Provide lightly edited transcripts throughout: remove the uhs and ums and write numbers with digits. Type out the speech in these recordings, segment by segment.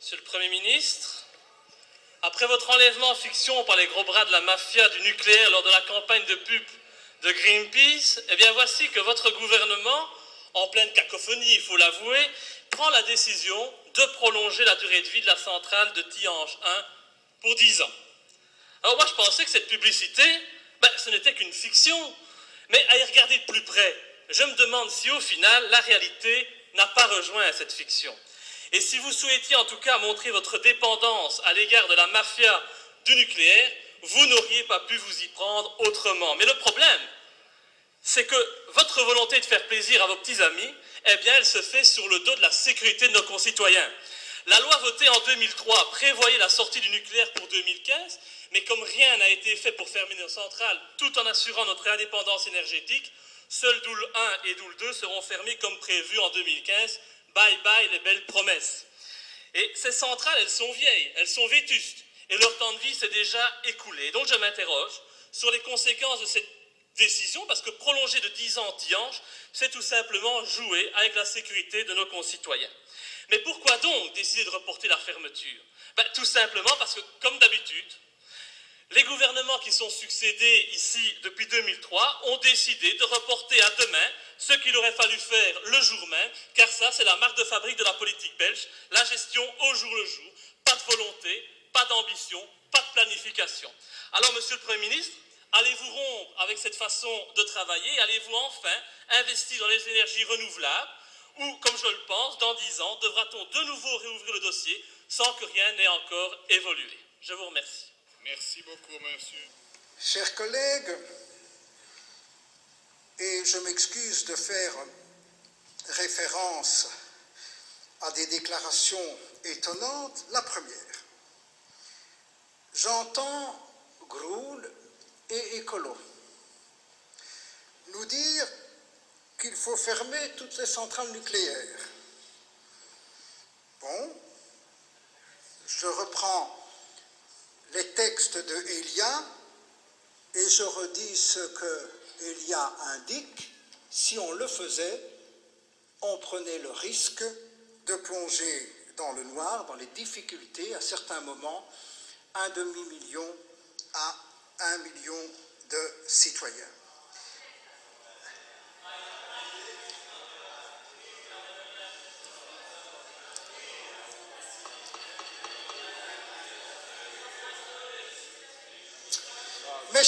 Monsieur le Premier ministre, après votre enlèvement en fiction par les gros bras de la mafia du nucléaire lors de la campagne de pub de Greenpeace, eh bien voici que votre gouvernement, en pleine cacophonie, il faut l'avouer, prend la décision de prolonger la durée de vie de la centrale de Tihange 1 pour 10 ans. Alors moi je pensais que cette publicité, ce n'était qu'une fiction, mais à y regarder de plus près, je me demande si au final la réalité n'a pas rejoint cette fiction. Et si vous souhaitiez en tout cas montrer votre dépendance à l'égard de la mafia du nucléaire, vous n'auriez pas pu vous y prendre autrement. Mais le problème, c'est que votre volonté de faire plaisir à vos petits amis, eh bien, elle se fait sur le dos de la sécurité de nos concitoyens. La loi votée en 2003 prévoyait la sortie du nucléaire pour 2015, mais comme rien n'a été fait pour fermer nos centrales tout en assurant notre indépendance énergétique, seuls Doel 1 et Doel 2 seront fermés comme prévu en 2015. Bye bye les belles promesses. Et ces centrales, elles sont vieilles, elles sont vétustes, et leur temps de vie s'est déjà écoulé. Donc je m'interroge sur les conséquences de cette décision, parce que prolonger de 10 ans Tihange, c'est tout simplement jouer avec la sécurité de nos concitoyens. Mais pourquoi donc décider de reporter la fermeture? Tout simplement parce que, comme d'habitude, les gouvernements qui sont succédés ici depuis 2003 ont décidé de reporter à demain ce qu'il aurait fallu faire le jour même, car ça, c'est la marque de fabrique de la politique belge, la gestion au jour le jour, pas de volonté, pas d'ambition, pas de planification. Alors, Monsieur le Premier ministre, allez-vous rompre avec cette façon de travailler? Allez-vous enfin investir dans les énergies renouvelables? Ou, comme je le pense, dans 10 ans, devra-t-on de nouveau réouvrir le dossier sans que rien n'ait encore évolué? Je vous remercie. Merci beaucoup, monsieur. Chers collègues, et je m'excuse de faire référence à des déclarations étonnantes. La première, j'entends Groul et Écolo nous dire qu'il faut fermer toutes les centrales nucléaires. Bon, je reprends les textes de Elia et je redis ce que Elia indique: si on le faisait, on prenait le risque de plonger dans le noir, dans les difficultés, à certains moments, 1,5 million à 1 million de citoyens. Mes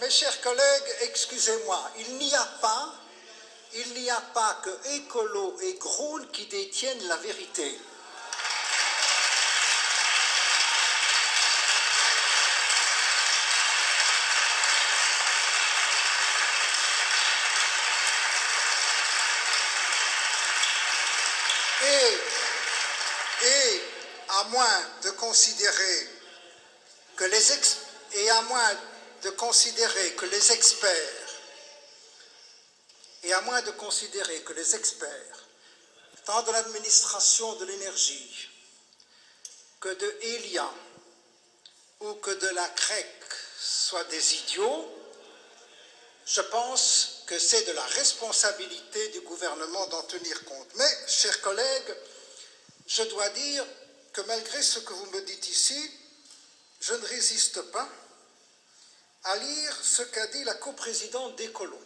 chers collègues, excusez-moi, il n'y a pas que Écolo et Groul qui détiennent la vérité. Et à moins de considérer que les experts, tant de l'administration de l'énergie que de Elia ou que de la CREC soient des idiots, je pense que c'est de la responsabilité du gouvernement d'en tenir compte. Mais, chers collègues, je dois dire que malgré ce que vous me dites ici, je ne résiste pas à lire ce qu'a dit la coprésidente d'Écolo,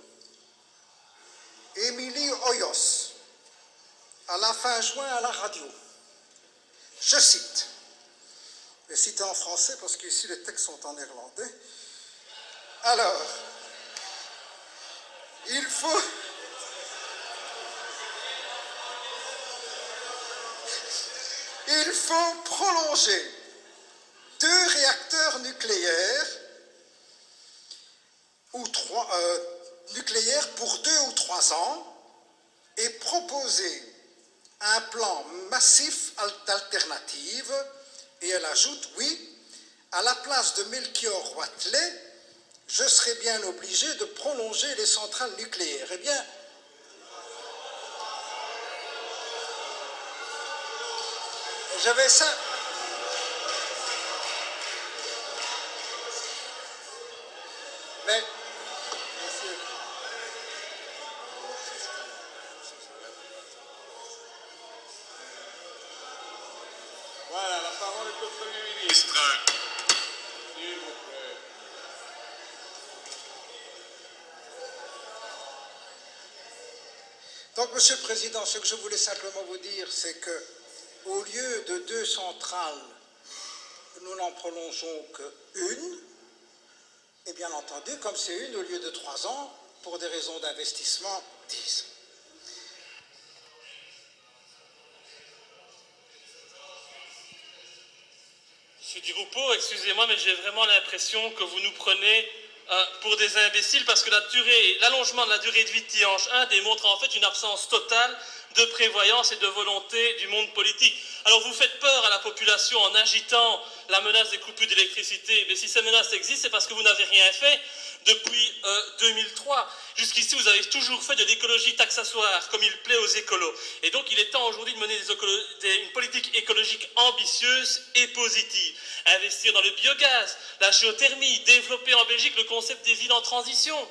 Émilie Hoyos, à la fin juin à la radio. Je cite, je vais citer en français parce qu'ici les textes sont en néerlandais. Alors, il faut prolonger 2 réacteurs nucléaires pour 2 ou 3 ans et proposer un plan massif d'alternatives. Et elle ajoute, oui, à la place de Melchior Wathelet, je serais bien obligé de prolonger les centrales nucléaires. Eh bien, je vais ça. Mais, monsieur, ministre. Donc, Monsieur le Président, ce que je voulais simplement vous dire, c'est que, au lieu de 2 centrales, nous n'en prolongeons qu'une, et bien entendu, comme c'est une, au lieu de 3 ans, pour des raisons d'investissement, 10. Monsieur Di Rupo, excusez-moi, mais j'ai vraiment l'impression que vous nous prenez pour des imbéciles parce que l'allongement de la durée de vie de Tihange 1 démontre en fait une absence totale de prévoyance et de volonté du monde politique. Alors vous faites peur à la population en agitant la menace des coupures d'électricité, mais si ces menaces existent, c'est parce que vous n'avez rien fait depuis 2003. Jusqu'ici, vous avez toujours fait de l'écologie taxatoire, comme il plaît aux écolos. Et donc, il est temps aujourd'hui de mener une politique écologique ambitieuse et positive. Investir dans le biogaz, la géothermie, développer en Belgique le concept des villes en transition.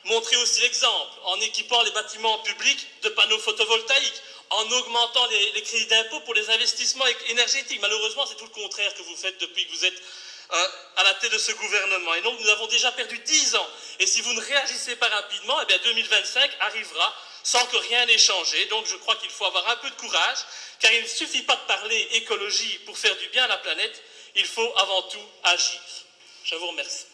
Montrer aussi l'exemple en équipant les bâtiments publics de panneaux photovoltaïques, en augmentant les crédits d'impôt pour les investissements énergétiques. Malheureusement, c'est tout le contraire que vous faites depuis que vous êtes à la tête de ce gouvernement. Et donc, nous avons déjà perdu 10 ans. Et si vous ne réagissez pas rapidement, eh bien 2025 arrivera sans que rien n'ait changé. Donc, je crois qu'il faut avoir un peu de courage, car il ne suffit pas de parler écologie pour faire du bien à la planète. Il faut avant tout agir. Je vous remercie.